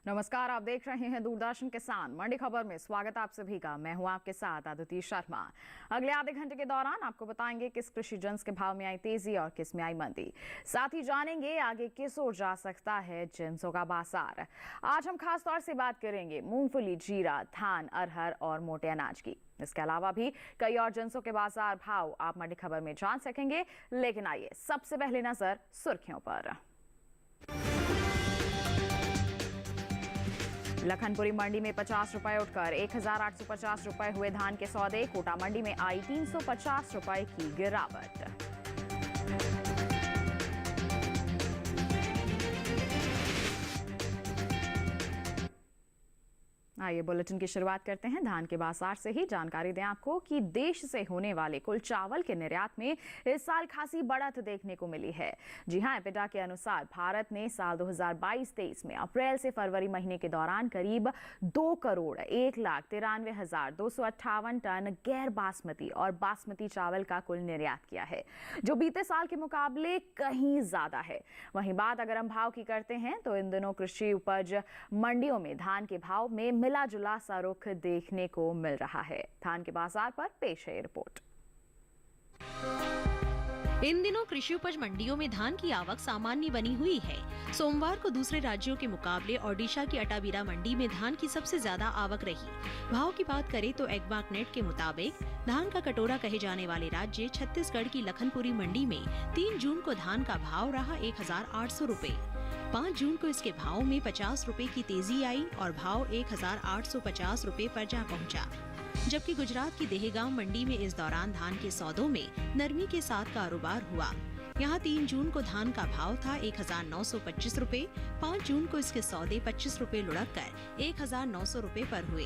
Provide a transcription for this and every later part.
नमस्कार, आप देख रहे हैं दूरदर्शन किसान मंडी खबर में। स्वागत आप सभी का। मैं हूं आपके साथ आदिति शर्मा। अगले आधे घंटे के दौरान आपको बताएंगे किस कृषि जिन्स के भाव में आई तेजी और किस में आई मंदी। साथ ही जानेंगे आगे किस ओर जा सकता है जिन्सों का बाजार। आज हम खास तौर से बात करेंगे मूंगफली, जीरा, धान, अरहर और मोटे अनाज की। इसके अलावा भी कई और जिन्सों के बाजार भाव आप मंडी खबर में जान सकेंगे। लेकिन आइए सबसे पहले नजर सुर्खियों पर। लखनपुरी मंडी में 50 रुपए उठकर 1850 रुपए हुए धान के सौदे। कोटा मंडी में आई 350 रुपए की गिरावट। आइए बुलेटिन की शुरुआत करते हैं धान के बाजार से ही। जानकारी दें आपको कि देश से होने वाले कुल चावल के निर्यात में इस साल खासी बढ़त देखने को मिली है। जी हां, एपिडा के अनुसार भारत ने साल 2022-23 में अप्रैल से फरवरी महीने के दौरान करीब 2,1,93,258 टन गैर बासमती और बासमती चावल का कुल निर्यात किया है, जो बीते साल के मुकाबले कहीं ज्यादा है। वहीं बात अगर हम भाव की करते हैं तो इन दिनों कृषि उपज मंडियों में धान के भाव में मिला जुला सा रुख देखने को मिल रहा है। धान के बाजार पर पेश है रिपोर्ट। इन दिनों कृषि उपज मंडियों में धान की आवक सामान्य बनी हुई है। सोमवार को दूसरे राज्यों के मुकाबले ओडिशा की अटाबीरा मंडी में धान की सबसे ज्यादा आवक रही। भाव की बात करें तो एग्मार्कनेट के मुताबिक धान का कटोरा कहे जाने वाले राज्य छत्तीसगढ़ की लखनपुरी मंडी में 3 जून को धान का भाव रहा 1,800 रुपए। 5 जून को इसके भाव में 50 रुपए की तेजी आई और भाव 1,850 रुपए पर जा पहुंचा। जबकि गुजरात की देहगांव मंडी में इस दौरान धान के सौदों में नरमी के साथ कारोबार हुआ। यहाँ 3 जून को धान का भाव था 1,925 रुपए। 5 जून को इसके सौदे 25 रुपए लुढ़क कर 1,900 रुपए पर हुए।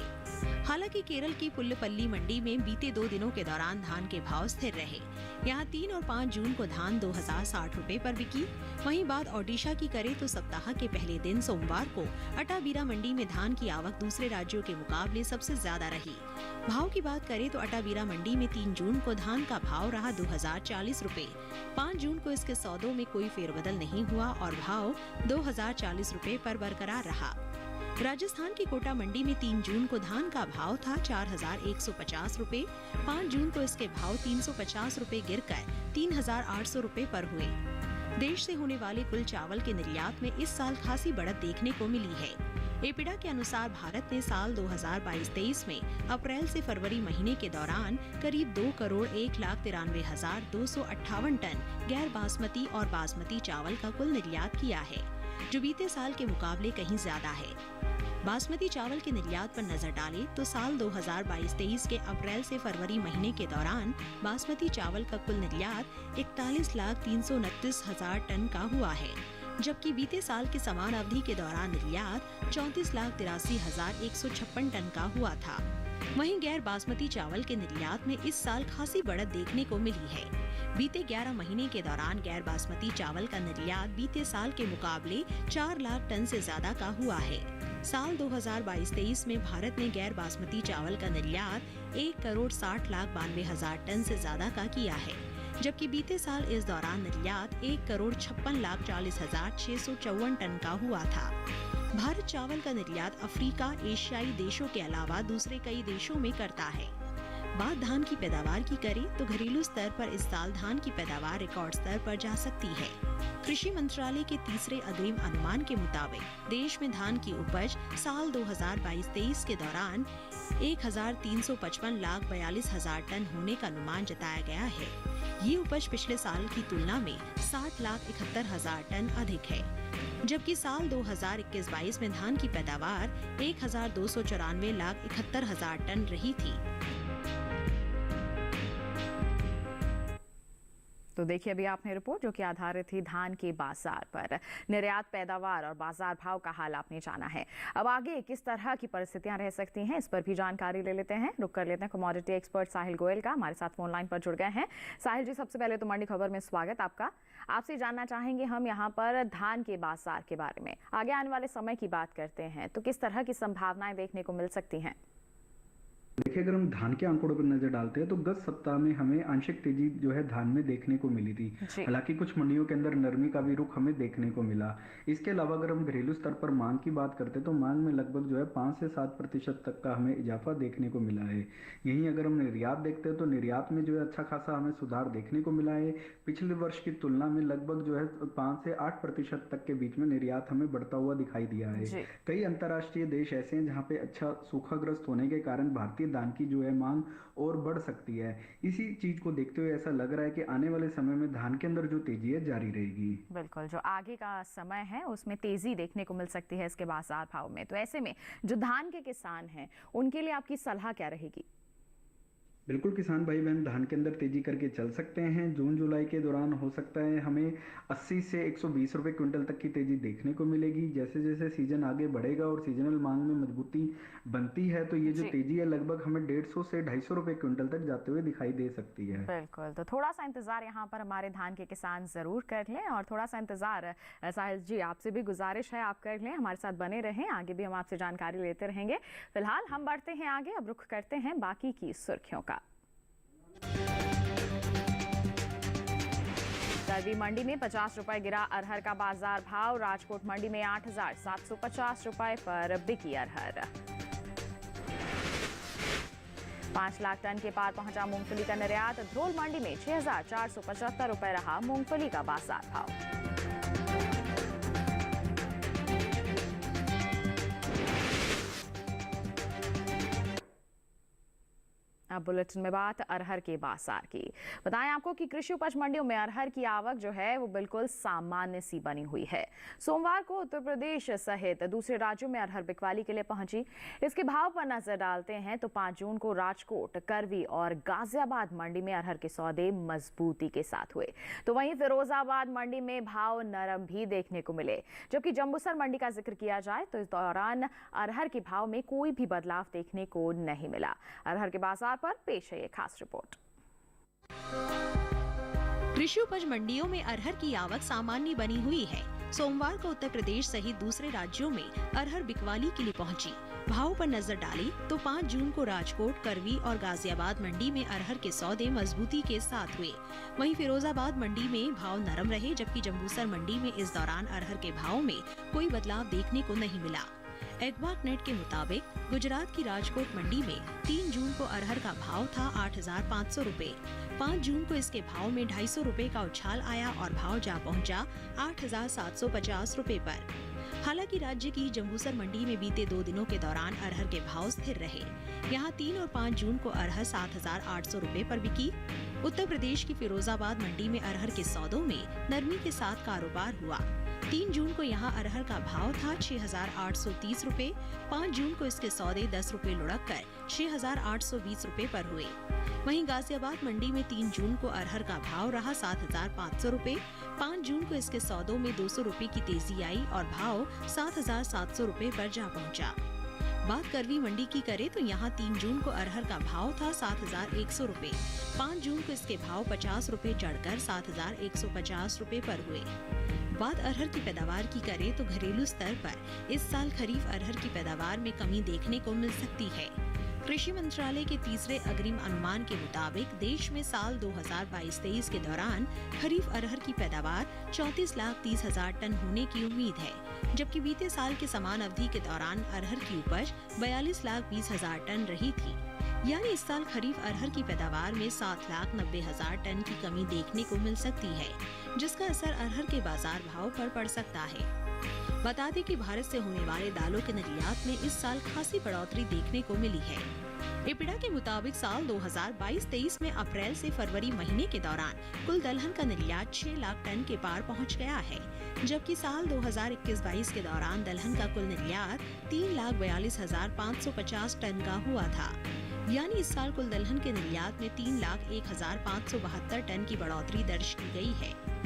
हालांकि केरल की पुल्लपल्ली मंडी में बीते 2 दिनों के दौरान धान के भाव स्थिर रहे। यहाँ 3 और 5 जून को धान 2,060 रुपए पर बिकी। वहीं बात ओडिशा की करें तो सप्ताह के पहले दिन सोमवार को अटाबीरा मंडी में धान की आवक दूसरे राज्यों के मुकाबले सबसे ज्यादा रही। भाव की बात करें तो अटाबीरा मंडी में 3 जून को धान का भाव रहा 2,040 रुपए। 5 जून को इसके सौदों में कोई फेरबदल नहीं हुआ और भाव 2,040 रुपए पर बरकरार रहा। राजस्थान की कोटा मंडी में 3 जून को धान का भाव था 4,150 रुपए। 5 जून को इसके भाव 350 रुपए गिरकर 3,800 रुपए पर हुए। देश से होने वाले कुल चावल के निर्यात में इस साल खासी बढ़त देखने को मिली है। एपिडा के अनुसार भारत ने साल 2022-23 में अप्रैल से फरवरी महीने के दौरान करीब 2,1,93,258 टन गैर बासमती और बासमती चावल का कुल निर्यात किया है, जो बीते साल के मुकाबले कहीं ज्यादा है। बासमती चावल के निर्यात पर नजर डालें तो साल 2022-23 के अप्रैल से फरवरी महीने के दौरान बासमती चावल का कुल निर्यात 41,329,000 टन का हुआ है, जबकि बीते साल के समान अवधि के दौरान निर्यात 34,83,156 टन का हुआ था। वहीं गैर बासमती चावल के निर्यात में इस साल खासी बढ़त देखने को मिली है। बीते 11 महीने के दौरान गैर बासमती चावल का निर्यात बीते साल के मुकाबले 4 लाख टन से ज्यादा का हुआ है। साल 2022-23 में भारत ने गैर बासमती चावल का निर्यात 1,60,92,000 टन से ज्यादा का किया है, जबकि बीते साल इस दौरान निर्यात 1,56,40,654 टन का हुआ था। भारत चावल का निर्यात अफ्रीका, एशियाई देशों के अलावा दूसरे कई देशों में करता है। बात धान की पैदावार की करें तो घरेलू स्तर पर इस साल धान की पैदावार रिकॉर्ड स्तर पर जा सकती है। कृषि मंत्रालय के तीसरे अग्रिम अनुमान के मुताबिक देश में धान की उपज साल 2022-23 के दौरान 1,355,42,000 टन होने का अनुमान जताया गया है। ये उपज पिछले साल की तुलना में 60,71,000 टन अधिक है, जबकि साल 2021-22 में धान की पैदावार 1,294,71,000 टन रही थी। तो देखिए अभी आपने रिपोर्ट जो कि आधारित थी धान के बाजार पर। निर्यात, पैदावार और बाजार भाव का हाल आपने जाना है। अब आगे किस तरह की परिस्थितियां रह सकती हैं, इस पर भी जानकारी ले लेते हैं। रुक कर लेते हैं कमोडिटी एक्सपर्ट साहिल गोयल का, हमारे साथ फोन लाइन पर जुड़ गए हैं। साहिल जी, सबसे पहले तो मंडी खबर में स्वागत आपका। आपसे जानना चाहेंगे हम यहाँ पर धान के बाजार के बारे में। आगे आने वाले समय की बात करते हैं तो किस तरह की संभावनाएं देखने को मिल सकती हैं? देखिए, देखिए, अगर हम धान के आंकड़ों पर नज़र डालते हैं तो गत सप्ताह में हमें आंशिक तेजी जो है धान में देखने को मिली थी। जी। हालांकि कुछ मंडियों के अंदर नरमी का भी रुख हमें देखने को मिला। इसके अलावा अगर हम घरेलू स्तर पर मांग की बात करते हैं तो मांग में लगभग जो है 5 से 7% तक का हमें इजाफा देखने को मिला है। यहीं अगर हम निर्यात देखते हैं तो निर्यात में जो है अच्छा खासा हमें सुधार देखने को मिला है। पिछले वर्ष की तुलना में लगभग जो है 5 से 8% तक के बीच में निर्यात हमें बढ़ता हुआ दिखाई दिया है। जी। कई अंतर्राष्ट्रीय देश ऐसे हैं जहां पे अच्छा सूखाग्रस्त होने के कारण भारतीय धान की जो है मांग और बढ़ सकती है। इसी चीज को देखते हुए ऐसा लग रहा है कि आने वाले समय में धान के अंदर जो तेजी है जारी रहेगी। बिल्कुल, जो आगे का समय है उसमें तेजी देखने को मिल सकती है इसके बाजार भाव में। तो ऐसे में जो धान के किसान हैं उनके लिए आपकी सलाह क्या रहेगी? बिल्कुल, किसान भाई बहन धान के अंदर तेजी करके चल सकते हैं। जून जुलाई के दौरान हो सकता है हमें 80 से 120 रुपए क्विंटल तक की तेजी देखने को मिलेगी। जैसे जैसे सीजन आगे बढ़ेगा और सीजनल मांग में मजबूती बनती है तो ये जो तेजी है लगभग हमें 150 से 250 रुपए क्विंटल तक जाते हुए दिखाई दे सकती है। बिल्कुल, तो थोड़ा सा इंतजार यहाँ पर हमारे धान के किसान जरूर कर लें और थोड़ा सा इंतजार साहिल जी आपसे भी गुजारिश है आप कर लें, हमारे साथ बने रहें, आगे भी हम आपसे जानकारी लेते रहेंगे। फिलहाल हम बढ़ते हैं आगे, अब रुख करते हैं बाकी की सुर्खियों का। करवी मंडी में 50 रुपए गिरा अरहर का बाजार भाव। राजकोट मंडी में 8,750 रुपए पर बिकी अरहर। 5 लाख टन के पार पहुंचा मूंगफली का निर्यात। ध्रोल मंडी में 6,475 रुपए रहा मूंगफली का बाजार भाव। अब बुलेटिन में बात अरहर के बाजार की। बताएं आपको कि कृषि उपज मंडियों में अरहर की आवक जो है वो बिल्कुल सामान्य सी बनी हुई है। सोमवार को उत्तर प्रदेश सहित दूसरे राज्यों में अरहर बिकवाली के लिए पहुंची। इसके भाव पर नजर डालते हैं तो 5 जून को राजकोट, करवी और गाजियाबाद मंडी में अरहर के सौदे मजबूती के साथ हुए, तो वहीं फिरोजाबाद मंडी में भाव नरम भी देखने को मिले। जबकि जंबूसर मंडी का जिक्र किया जाए तो इस दौरान अरहर के भाव में कोई भी बदलाव देखने को नहीं मिला। अरहर के बाजार पर पेश है ये खास रिपोर्ट। कृषि उपज मंडियों में अरहर की आवक सामान्य बनी हुई है। सोमवार को उत्तर प्रदेश सहित दूसरे राज्यों में अरहर बिकवाली के लिए पहुंची। भाव पर नजर डाली तो 5 जून को राजकोट, करवी और गाजियाबाद मंडी में अरहर के सौदे मजबूती के साथ हुए। वहीं फिरोजाबाद मंडी में भाव नरम रहे, जबकि जंबूसर मंडी में इस दौरान अरहर के भाव में कोई बदलाव देखने को नहीं मिला। एग्मार्क नेट के मुताबिक गुजरात की राजकोट मंडी में 3 जून को अरहर का भाव था 8,500 रुपए। 5 जून को इसके भाव में 250 रुपए का उछाल आया और भाव जा पहुंचा 8,750 रुपए पर। हालांकि राज्य की जंबूसर मंडी में बीते 2 दिनों के दौरान अरहर के भाव स्थिर रहे। यहां 3 और 5 जून को अरहर 7,800 रुपए पर बिकी। उत्तर प्रदेश की फिरोजाबाद मंडी में अरहर के सौदों में नरमी के साथ कारोबार हुआ। 3 जून को यहां अरहर का भाव था 6,830 रुपए। 5 जून को इसके सौदे 10 रुपए लुढ़क कर 6,820 रुपए पर हुए। वहीं गाजियाबाद मंडी में 3 जून को अरहर का भाव रहा 7,500 रुपए। 5 जून को इसके सौदों में 200 रुपए की तेजी आई और भाव 7,700 रुपए पर जा पहुंचा। बात करवी मंडी की करें तो यहाँ 3 जून को अरहर का भाव था 7,100 रुपए। 5 जून को इसके भाव 50 रुपए चढ़कर 7,150 रुपए पर हुए। बात अरहर की पैदावार की करें तो घरेलू स्तर पर इस साल खरीफ अरहर की पैदावार में कमी देखने को मिल सकती है। कृषि मंत्रालय के तीसरे अग्रिम अनुमान के मुताबिक देश में साल 2022-23 के दौरान खरीफ अरहर की पैदावार 34,30,000 टन होने की उम्मीद है, जबकि बीते साल के समान अवधि के दौरान अरहर की उपज 42,20,000 टन रही थी। यानी इस साल खरीफ अरहर की पैदावार में 7,90,000 टन की कमी देखने को मिल सकती है, जिसका असर अरहर के बाजार भाव पर पड़ सकता है। बता दें कि भारत से होने वाले दालों के निर्यात में इस साल खासी बढ़ोतरी देखने को मिली है। इपिडा के मुताबिक साल 2022-23 में अप्रैल से फरवरी महीने के दौरान कुल दलहन का निर्यात 6 लाख टन के पार पहुंच गया है, जबकि साल 2021-22 के दौरान दलहन का कुल निर्यात 3,42,550 टन का हुआ था। यानी इस साल कुल दलहन के निर्यात में 3,01,572 टन की बढ़ोतरी दर्ज की गई है।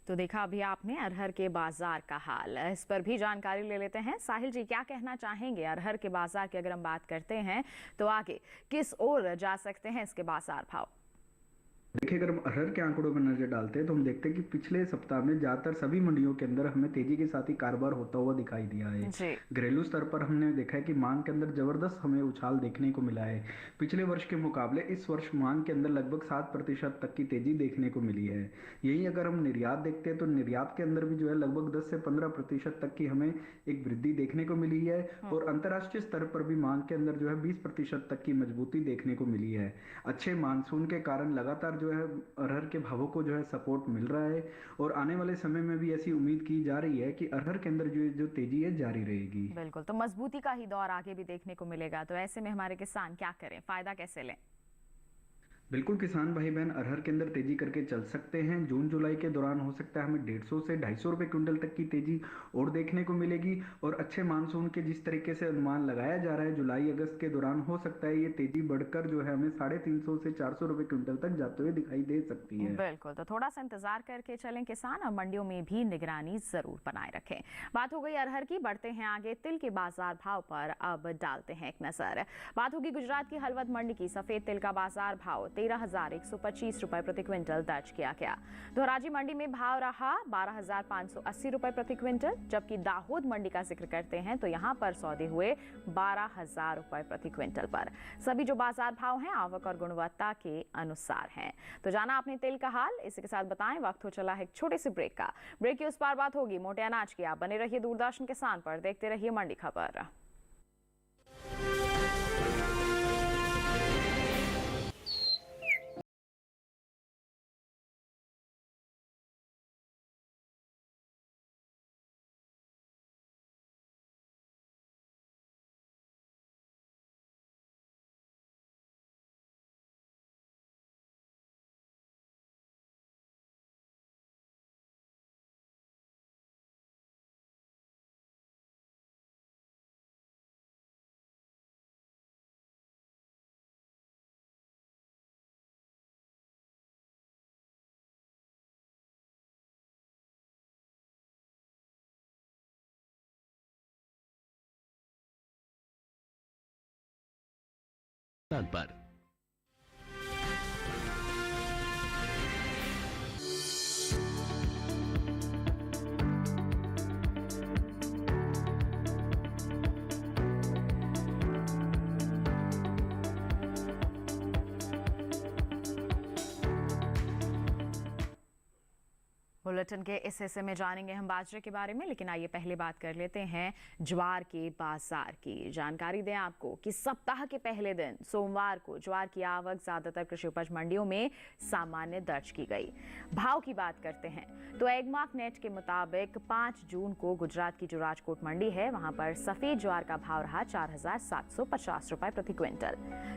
तो देखा अभी आपने अरहर के बाजार का हाल, इस पर भी जानकारी ले लेते हैं। साहिल जी क्या कहना चाहेंगे अरहर के बाजार की अगर हम बात करते हैं तो आगे किस ओर जा सकते हैं इसके बाजार भाव? देखिए, अगर हम अरहर के आंकड़ों पर नजर डालते हैं तो हम देखते हैं कि पिछले सप्ताह में ज्यादातर सभी मंडियों के अंदर हमें तेजी के साथ ही कारोबार होता हुआ दिखाई दिया है। जी। घरेलू स्तर पर हमने देखा है कि मांग के अंदर जबरदस्त हमें उछाल देखने को मिला है। पिछले वर्ष के मुकाबले इस वर्ष मांग के अंदर लगभग 7% तक की तेजी देखने को मिली है। यही अगर हम निर्यात देखते हैं तो निर्यात के अंदर भी जो है लगभग 10 से 15% तक की हमें एक वृद्धि देखने को मिली है। और अंतर्राष्ट्रीय स्तर पर भी मांग के अंदर जो है 20% तक की मजबूती देखने को मिली है। अच्छे मानसून के कारण लगातार जो है अरहर के भावों को जो है सपोर्ट मिल रहा है और आने वाले समय में भी ऐसी उम्मीद की जा रही है कि अरहर के अंदर जो तेजी है जारी रहेगी। बिल्कुल, तो मजबूती का ही दौर आगे भी देखने को मिलेगा। तो ऐसे में हमारे किसान क्या करें, फायदा कैसे लें? बिल्कुल, किसान भाई बहन अरहर के अंदर तेजी करके चल सकते हैं। जून जुलाई के दौरान हो सकता है हमें 150 से 250 रुपए क्विंटल तक की तेजी और देखने को मिलेगी। और अच्छे मानसून के जिस तरीके से अनुमान लगाया जा रहा है जुलाई अगस्त के दौरान हो सकता है ये तेजी बढ़कर जो है हमें 350 से 400 रुपए क्विंटल तक जाते हुए दिखाई दे सकती है। बिल्कुल, तो थोड़ा सा इंतजार करके चलें किसान, और मंडियों में भी निगरानी जरूर बनाए रखें। बात हो गई अरहर की, बढ़ते हैं आगे तिल के बाजार भाव पर। अब डालते हैं एक नजर। बात होगी गुजरात की हलवद मंडी की। सफेद तिल का बाजार भाव 13,125 रुपए प्रति क्विंटल दर्ज किया गया। धोराजी मंडी में भाव रहा 12,580 रुपए प्रति क्विंटल, जबकि दाहोद मंडी का जिक्र करते हैं तो यहां पर सौदे हुए 12,000 रुपए प्रति क्विंटल पर। सभी जो बाजार भाव हैं आवक और गुणवत्ता के अनुसार हैं। तो जाना आपने तिल का हाल, इसी के साथ बताएं वक्त हो चला है एक छोटे से ब्रेक का। ब्रेक की उस पार बात होगी मोटे अनाज की। आप बने रहिए दूरदर्शन किसान पर, देखते रहिए मंडी खबर। पर बुलेटिन के इस हिस्से में जानेंगे हम बाजरे के बारे में, लेकिन आइए पहले बात कर लेते हैं ज्वार के बाजार की। जानकारी दें आपको कि सप्ताह के पहले दिन सोमवार को ज्वार की आवक ज्यादातर कृषि उपज मंडियों में सामान्य दर्ज की गई। भाव की बात करते हैं तो एगमार्क नेट के मुताबिक 5 जून को गुजरात की जो राजकोट मंडी है वहां पर सफेद ज्वार का भाव रहा 4,750 रुपए प्रति क्विंटल,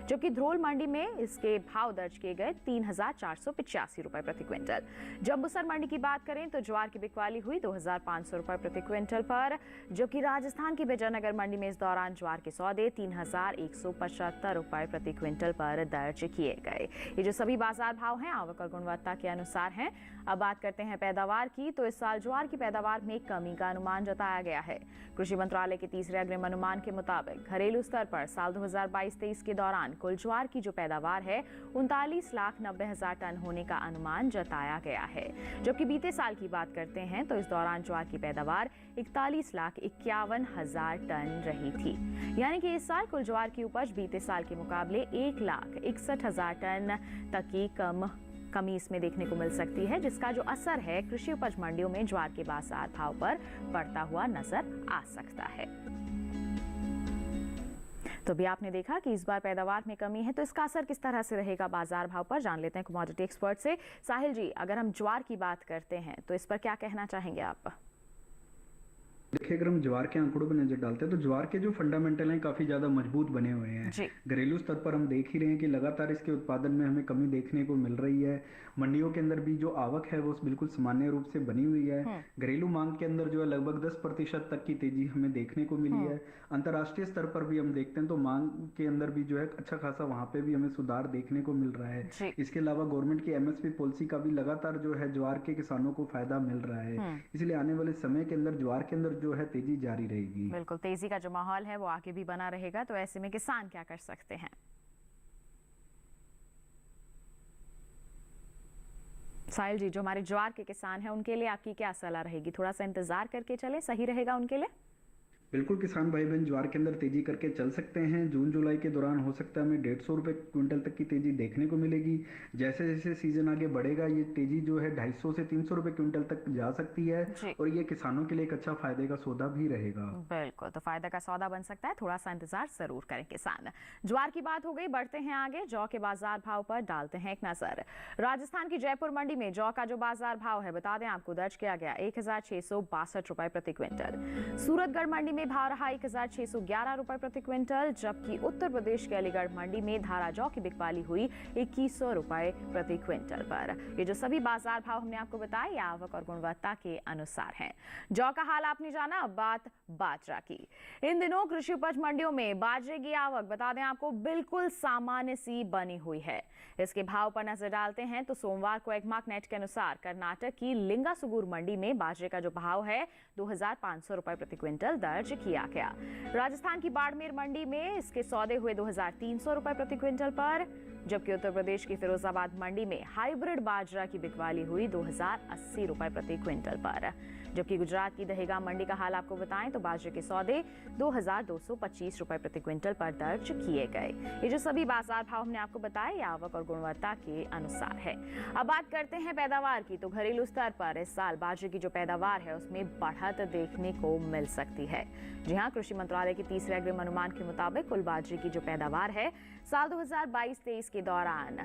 जबकि ध्रोल मंडी में इसके भाव दर्ज किए गए 3,485 रुपए प्रति क्विंटल। जम्बूसर मंडी की बात करें तो ज्वार की बिकवाली हुई 2,500 रुपए प्रति क्विंटल पर, जबकि राजस्थान की विजयनगर मंडी में इस दौरान ज्वार के सौदे 3,175 रुपए प्रति क्विंटल पर दर्ज किए गए। ये जो सभी बाजार भाव हैं आवक और गुणवत्ता के अनुसार हैं। अब बात करते हैं पैदावार की, तो इस साल ज्वार की पैदावार में कमी का अनुमान जताया गया है। कृषि मंत्रालय के तीसरे अग्रिम अनुमान के मुताबिक घरेलू स्तर पर साल 2022-23 के दौरान कुल ज्वार की जो पैदावार है 39,90,000 टन होने का अनुमान जताया गया है, जबकि बीते साल की बात करते हैं तो इस दौरान ज्वार की पैदावार 41,51,000 टन रही थी। यानी कि इस साल कुल ज्वार की उपज बीते साल के मुकाबले 1,61,000 टन तक की कमी इसमें देखने को मिल सकती है, जिसका जो असर है कृषि उपज मंडियों में ज्वार के बाजार भाव पर पड़ता हुआ नजर आ सकता है। तो भी आपने देखा कि इस बार पैदावार में कमी है, तो इसका असर किस तरह से रहेगा बाजार भाव पर, जान लेते हैं कमोडिटी एक्सपर्ट से। साहिल जी, अगर हम ज्वार की बात करते हैं तो इस पर क्या कहना चाहेंगे आप? देखिए, अगर हम ज्वार के आंकड़ों पर नजर डालते हैं तो ज्वार के जो फंडामेंटल हैं काफी ज्यादा मजबूत बने हुए हैं। घरेलू स्तर पर हम देख ही रहे हैं कि लगातार इसके उत्पादन में हमें कमी देखने को मिल रही है। मंडियों के अंदर भी जो आवक है वो बिल्कुल सामान्य रूप से बनी हुई है। घरेलू मांग के अंदर जो है लगभग 10% तक की तेजी हमें देखने को मिली है। अंतर्राष्ट्रीय स्तर पर भी हम देखते हैं तो मांग के अंदर भी जो है अच्छा खासा वहां पे भी हमें सुधार देखने को मिल रहा है। इसके अलावा गवर्नमेंट की MSP पॉलिसी का भी लगातार जो है ज्वार के किसानों को फायदा मिल रहा है। इसलिए आने वाले समय के अंदर ज्वार के अंदर जो है तेजी जारी रहेगी। बिल्कुल, तेजी का जो माहौल है वो आगे भी बना रहेगा। तो ऐसे में किसान क्या कर सकते हैं? साहिल जी, जो हमारे ज्वार के किसान हैं उनके लिए आपकी क्या सलाह रहेगी? थोड़ा सा इंतजार करके चले, सही रहेगा उनके लिए? बिल्कुल किसान भाई बहन ज्वार के अंदर तेजी करके चल सकते हैं। जून जुलाई के दौरान हो सकता है हमें 150 रुपये क्विंटल तक की तेजी देखने को मिलेगी। जैसे जैसे सीजन आगे बढ़ेगा ये तेजी जो है 250 से 300 रुपये क्विंटल तक जा सकती है और ये किसानों के लिए एक अच्छा फायदे का सौदा भी रहेगा। बिल्कुल, तो फायदा का सौदा बन सकता है, थोड़ा सा इंतजार जरूर करें किसान। ज्वार की बात हो गई, बढ़ते हैं आगे। जौ के बाजार भाव पर डालते हैं एक नजर। राजस्थान की जयपुर मंडी में जौ का जो बाजार भाव है बता दें आपको, दर्ज किया गया 1662 रुपए प्रति क्विंटल। सूरतगढ़ मंडी में भाव रहा 1611 रुपए प्रति क्विंटल, जबकि उत्तर प्रदेश के अलीगढ़ मंडी में धारा जौ की बिकवाली हुई 2100 रुपए प्रति क्विंटल पर। ये जो सभी बाजार भाव हमने आपको बताए ये आवक और गुणवत्ता के अनुसार हैं। जौ का हाल आपने जाना, अब बात बाजरा की। इन दिनों कृषि उपज मंडियों में बाजरे की आवक बता दें आपको बिल्कुल सामान्य सी बनी हुई है। इसके भाव पर नजर डालते हैं तो सोमवार को एग्मार्क नेट के अनुसार कर्नाटक की लिंगासुगुर मंडी में बाजरे का जो भाव है 2500 रुपए प्रति क्विंटल दर्ज किया गया। राजस्थान की बाड़मेर मंडी में इसके सौदे हुए 2300 रुपए प्रति क्विंटल पर, जबकि उत्तर प्रदेश की फिरोजाबाद मंडी में हाइब्रिड बाजरा की बिकवाली हुई 2080 रुपए प्रति क्विंटल पर। जबकि गुजरात की दहेगाम मंडी का हाल आपको बताएं तो बाजरे के सौदे 2225 रुपए प्रति क्विंटल पर दर्ज किए गए। ये जो सभी बाजार भाव हमने आपको बताए आवक और गुणवत्ता के अनुसार है। अब बात करते हैं पैदावार की, तो घरेलू स्तर पर इस साल बाजरे की जो पैदावार है उसमें बढ़त देखने को मिल सकती है। जी हां, कृषि मंत्रालय के तीसरे अग्रिम अनुमान के मुताबिक कुल बाजरे की जो पैदावार है साल 2022-23 के दौरान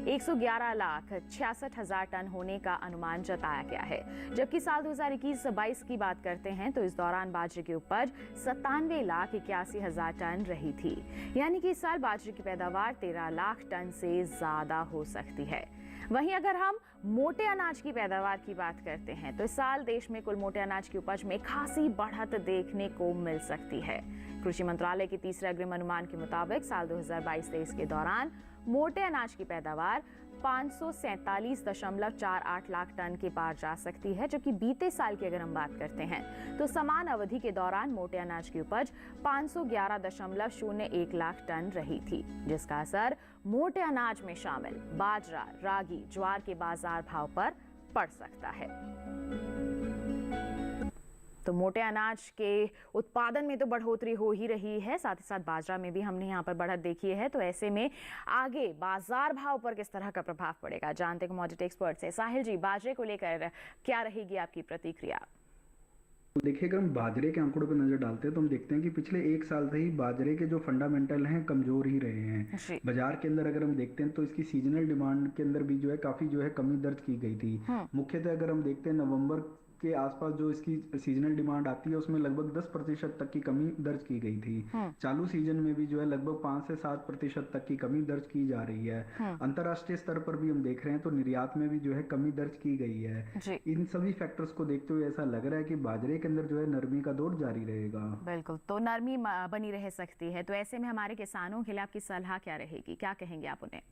111,66,000 टन होने का अनुमान जताया गया है। जबकि साल 2021-22 की बात करते हैं तो इस दौरान बाजरे की उपज 97,81,000 टन रही थी। यानी कि इस साल बाजरे की पैदावार 13 लाख टन से ज्यादा हो सकती है। वहीं अगर हम मोटे अनाज की पैदावार की बात करते हैं तो इस साल देश में कुल मोटे अनाज की उपज में खासी बढ़त देखने को मिल सकती है। कृषि मंत्रालय के तीसरे अग्रिम अनुमान के मुताबिक साल 2022-23 के दौरान मोटे अनाज की पैदावार 547.48 लाख टन के पार जा सकती है, जबकि बीते साल की अगर हम बात करते हैं तो समान अवधि के दौरान मोटे अनाज की उपज 511.01 लाख टन रही थी, जिसका असर मोटे अनाज में शामिल बाजरा, रागी, ज्वार के बाजार भाव पर पड़ सकता है। तो मोटे अनाज के उत्पादन में तो बढ़ोतरी हो ही रही है, साथ ही साथ बाजरा में भी हमने यहाँ पर बढ़त देखी है। तो ऐसे में आगे बाजार भाव पर किस तरह का प्रभाव पड़ेगा, जानते हैं कमोडिटी एक्सपर्ट से। साहिल जी, बाजरे को लेकर क्या रहेगी आपकी प्रतिक्रिया? देखिए, अगर हम बाजरे के आंकड़ों पर नजर डालते हैं तो हम देखते हैं कि पिछले एक साल से ही बाजरे के जो फंडामेंटल हैं कमजोर ही रहे हैं। बाजार के अंदर अगर हम देखते हैं तो इसकी सीजनल डिमांड के अंदर भी जो है काफी जो है कमी दर्ज की गई थी। मुख्यतः अगर हम देखते हैं नवंबर के आसपास जो इसकी सीजनल डिमांड आती है उसमें लगभग 10% तक की कमी दर्ज की गई थी। चालू सीजन में भी जो है लगभग 5 से 7% तक की कमी दर्ज की जा रही है। अंतर्राष्ट्रीय स्तर पर भी हम देख रहे हैं तो निर्यात में भी जो है कमी दर्ज की गई है। इन सभी फैक्टर्स को देखते हुए ऐसा लग रहा है कि बाजरे के अंदर जो है नरमी का दौर जारी रहेगा। बिल्कुल, तो नरमी बनी रह सकती है। तो ऐसे में हमारे किसानों के लिए आपकी सलाह क्या रहेगी, क्या कहेंगे आप उन्हें?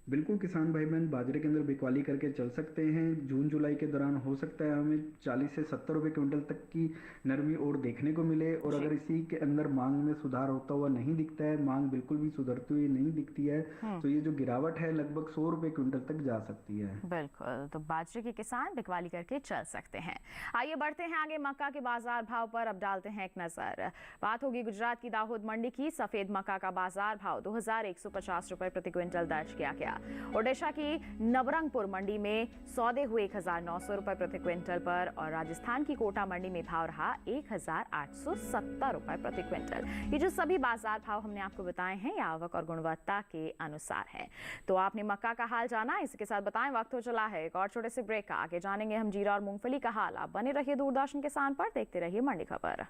बिल्कुल किसान भाई बहन बाजरे के अंदर बिकवाली करके चल सकते हैं। जून जुलाई के दौरान हो सकता है हमें 40 से 70 रुपए क्विंटल तक की नरमी और देखने को मिले। और अगर इसी के अंदर मांग में सुधार होता हुआ नहीं दिखता है, मांग बिल्कुल भी सुधरती हुई नहीं दिखती है, तो ये जो गिरावट है लगभग 100 रुपए क्विंटल तक जा सकती है। बिल्कुल, तो बाजरे के किसान बिकवाली करके चल सकते हैं। आइए बढ़ते हैं आगे, मक्का के बाजार भाव पर अब डालते हैं एक नजर। बात होगी गुजरात की दाहोद मंडी की। सफेद मक्का का बाजार भाव 2150 रुपए प्रति क्विंटल दर्ज किया गया। ओडिशा की नवरंगपुर मंडी में सौदे हुए 1900 रुपए प्रति क्विंटल पर और राजस्थान की कोटा मंडी में भाव रहा 1870 रुपए प्रति क्विंटल। ये जो सभी बाजार भाव हमने आपको बताए हैं ये आवक और गुणवत्ता के अनुसार है। तो आपने मक्का का हाल जाना, इसी के साथ बताएं वक्त हो चला है एक और छोटे से ब्रेक का। आगे जानेंगे हम जीरा और मूंगफली का हाल। आप बने रहिए दूरदर्शन किसान पर, देखते रहिए मंडी खबर।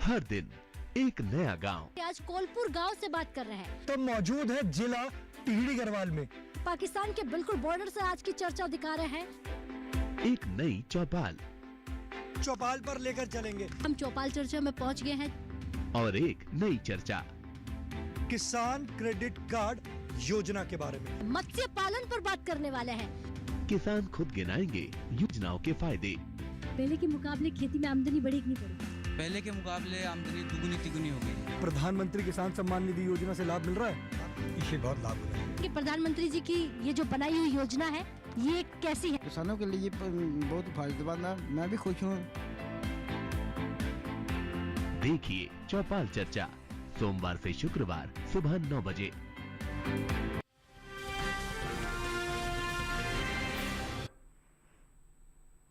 हर दिन एक नया गांव। आज कोलपुर गांव से बात कर रहे हैं। तो मौजूद है जिला टिहरी गढ़वाल में। पाकिस्तान के बिल्कुल बॉर्डर से आज की चर्चा दिखा रहे हैं। एक नई चौपाल चौपाल पर लेकर चलेंगे। हम चौपाल चर्चा में पहुंच गए हैं। और एक नई चर्चा। किसान क्रेडिट कार्ड योजना के बारे में। मत्स्य पालन पर बात करने वाले हैं। किसान खुद गिनाएंगे योजनाओं के फायदे। पहले के मुकाबले खेती में आमदनी बढ़ी कि नहीं बढ़ी? पहले के मुकाबले आमदनी दुगुनी तिगुनी हो गई। प्रधानमंत्री किसान सम्मान निधि योजना से लाभ मिल रहा है, इसे बहुत लाभ हो रहा है। कि प्रधानमंत्री जी की ये जो बनाई हुई योजना है, ये कैसी है? किसानों के लिए बहुत फायदेमंद है, मैं भी खुश हूँ। देखिए चौपाल चर्चा सोमवार से शुक्रवार सुबह 9 बजे।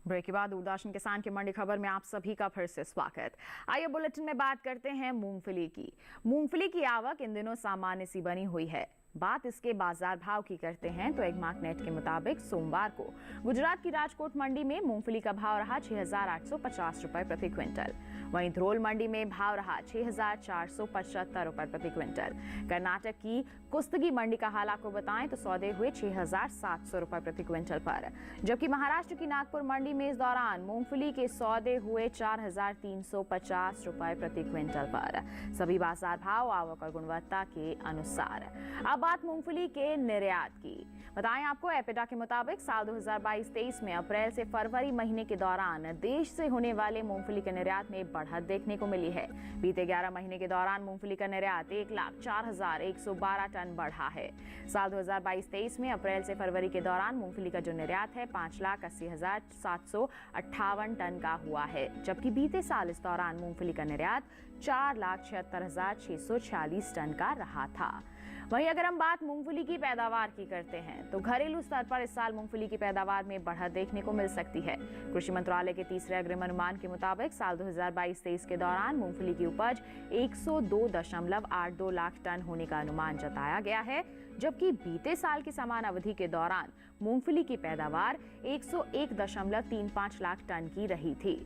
ब्रेक के बाद दूरदर्शन किसान की मंडी खबर में आप सभी का फिर से स्वागत। आइए बुलेटिन में बात करते हैं मूंगफली की। मूंगफली की आवक इन दिनों सामान्य सी बनी हुई है। बात इसके बाजार भाव की करते हैं तो एग्मार्क नेट के मुताबिक सोमवार को गुजरात की राजकोट मंडी में मूंगफली का भाव रहा 6,850 रुपए प्रति क्विंटल। वहीं ध्रोल मंडी में भाव रहा 6,475 रुपए प्रति क्विंटल। कर्नाटक की कुस्तगी मंडी का हाल आपको बताएं तो सौदे हुए 6,700 रुपए प्रति क्विंटल पर, जबकि महाराष्ट्र की नागपुर मंडी में इस दौरान मूंगफली के सौदे हुए 4,350 रुपए प्रति क्विंटल पर। सभी बाजार भाव आवक और गुणवत्ता के अनुसार। अब बात मूंगफली के निर्यात की। बताएं आपको एपिडा के मुताबिक साल 2022-23 में अप्रैल से फरवरी महीने के दौरान देश से होने वाले मूंगफली के निर्यात में बढ़त देखने को मिली है। बीते 11 महीने के दौरान मूंगफली का निर्यात 1,04,112 टन बढ़ा है। साल 2022-23 में अप्रैल से फरवरी के दौरान मूंगफली का जो निर्यात है 5,80,758 टन का हुआ है, जबकि बीते साल इस दौरान मूंगफली का निर्यात 4,76,646 टन का रहा था। वहीं अगर हम बात मूंगफली की पैदावार की करते हैं तो घरेलू स्तर पर इस साल मूंगफली की पैदावार में बढ़त देखने को मिल सकती है। कृषि मंत्रालय के तीसरे अग्रिम अनुमान के मुताबिक साल 2022-23 के दौरान मूंगफली की उपज 102.82 लाख टन होने का अनुमान जताया गया है, जबकि बीते साल की समान अवधि के दौरान मूंगफली की पैदावार 101.35 लाख टन की रही थी।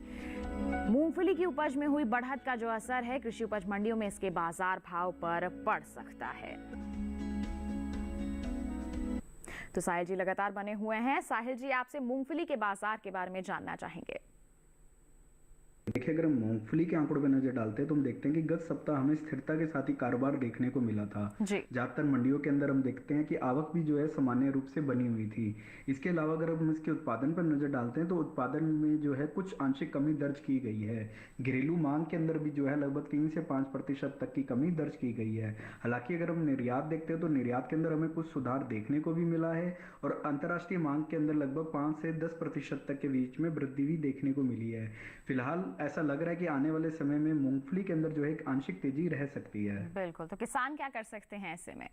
मूंगफली की उपज में हुई बढ़त का जो असर है कृषि उपज मंडियों में इसके बाजार भाव पर पड़ सकता है। तो साहिल जी लगातार बने हुए हैं। साहिल जी, आपसे मूंगफली के बाजार के बारे में जानना चाहेंगे। देखिए, अगर हम मूंगफली के आंकड़ों पर नजर डालते हैं तो हम देखते हैं कि गत सप्ताह हमें स्थिरता के साथ ही कारोबार देखने को मिला था। ज्यादातर मंडियों के अंदर हम देखते हैं कि आवक भी जो है सामान्य रूप से बनी हुई थी। इसके अलावा अगर हम इसके उत्पादन पर नजर डालते हैं तो उत्पादन में जो है कुछ आंशिक कमी दर्ज की गई है। घरेलू मांग के अंदर भी जो है लगभग 3 से 5% तक की कमी दर्ज की गई है। हालांकि अगर हम निर्यात देखते हैं तो निर्यात के अंदर हमें कुछ सुधार देखने को भी मिला है और अंतर्राष्ट्रीय मांग के अंदर लगभग 5 से 10% तक के बीच में वृद्धि भी देखने को मिली है। फिलहाल ऐसा लग रहा है कि आने वाले समय में मूंगफली के अंदर जो है एक आंशिक तेजी रह सकती है। बिल्कुल, तो किसान क्या कर सकते हैं ऐसे में?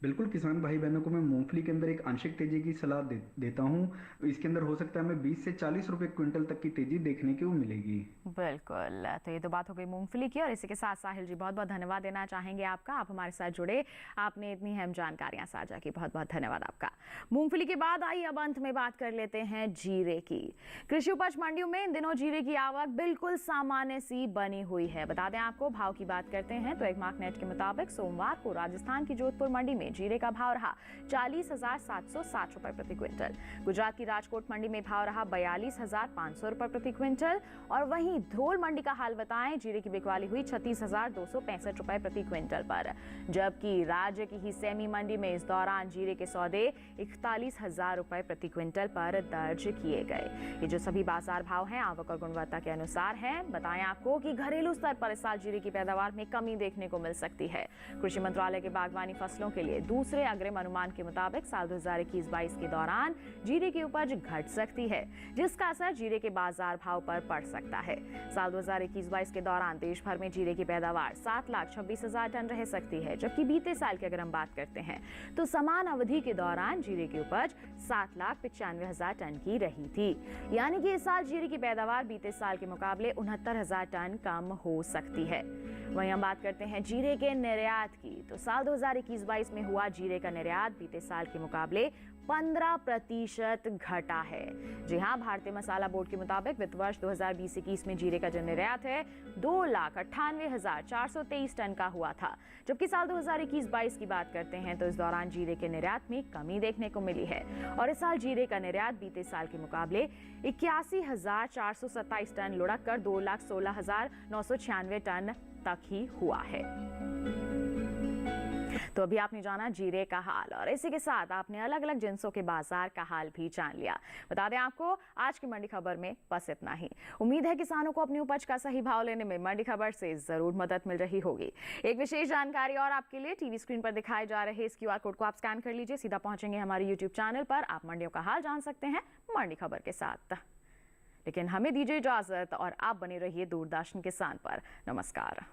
बिल्कुल, किसान भाई बहनों को मैं मूंगफली के अंदर एक आंशिक तेजी की सलाह देता हूं। इसके अंदर हो सकता है हमें 20 से 40 रुपए क्विंटल तक की तेजी देखने को मिलेगी। बिल्कुल, तो ये तो बात हो गई मूंगफली की और इसी के साथ साहिल जी बहुत बहुत धन्यवाद देना चाहेंगे आपका। आप हमारे साथ जुड़े, आपने इतनी अहम जानकारियां साझा की, बहुत बहुत धन्यवाद आपका। मूंगफली के बाद आइए अब अंत में बात कर लेते हैं जीरे की। कृषि उपज मंडियों में इन दिनों जीरे की आवक बिल्कुल सामान्य सी बनी हुई है। बता दें आपको, भाव की बात करते हैं तो एग्मार्क नेट के मुताबिक सोमवार को राजस्थान की जोधपुर मंडी में जीरे का भाव रहा 40,760 रुपए प्रति क्विंटल। गुजरात की राजकोट मंडी में भाव रहा 42,500 रुपए प्रति क्विंटल। और वहीं ध्रोल मंडी का हाल बताएं, जीरे की बिकवाली हुई 36,265 रुपए प्रति क्विंटल पर, जबकि राज्य की ही सेमी मंडी में इस दौरान जीरे के सौदे 41,000 रुपए प्रति क्विंटल पर दर्ज किए गए। ये जो सभी बाजार भाव हैं आवक और गुणवत्ता के अनुसार हैं। बताएं आपको कि घरेलू स्तर पर इस साल जीरे की पैदावार में कमी देखने को मिल सकती है। कृषि मंत्रालय के बागवानी फसलों के लिए दूसरे अग्रिम अनुमान के मुताबिक साल 2021-22 के दौरान जीरे की उपज घट सकती है, जिसका असर जीरे के बाजार भाव पर पड़ सकता है। साल 2021-22 के दौरान देश भर में जीरे की पैदावार 7,26,000 टन रह सकती है, जबकि बीते साल की अगर हम बात करते हैं तो समान अवधि के दौरान जीरे की उपज 7,95,000 टन की रही थी। यानी कि इस साल जीरे की पैदावार बीते साल के मुकाबले 69,000 टन कम हो सकती है। वहीं हम बात करते हैं जीरे के निर्यात की, तो साल 2021-22 में हुआ जीरे का निर्यात बीते साल के मुकाबले 15% घटा है। जी हां, भारतीय मसाला बोर्ड के मुताबिक वित्त वर्ष 2020-21 में जीरे का जो निर्यात है 2,98,423 टन का हुआ था, जबकि साल 2021-22 की बात करते हैं तो इस दौरान जीरे के निर्यात में कमी देखने को मिली है और इस साल जीरे का निर्यात बीते साल के मुकाबले 81,427 टन लुढ़क कर 2,16,996 टन तक ही हुआ है। तो अभी आपने जाना जीरे का हाल और इसी के साथ आपने अलग अलग जिन्सों के बाजार का हाल भी जान लिया। बता दें आपको आज की मंडी खबर में बस इतना ही। उम्मीद है किसानों को अपनी उपज का सही भाव लेने में मंडी खबर से जरूर मदद मिल रही होगी। एक विशेष जानकारी और आपके लिए टीवी स्क्रीन पर दिखाए जा रहे इस QR कोड को आप स्कैन कर लीजिए, सीधा पहुंचेंगे हमारे YouTube चैनल पर। आप मंडियों का हाल जान सकते हैं मंडी खबर के साथ। लेकिन हमें दीजिए इजाजत और आप बने रहिए दूरदर्शन किसान पर। नमस्कार।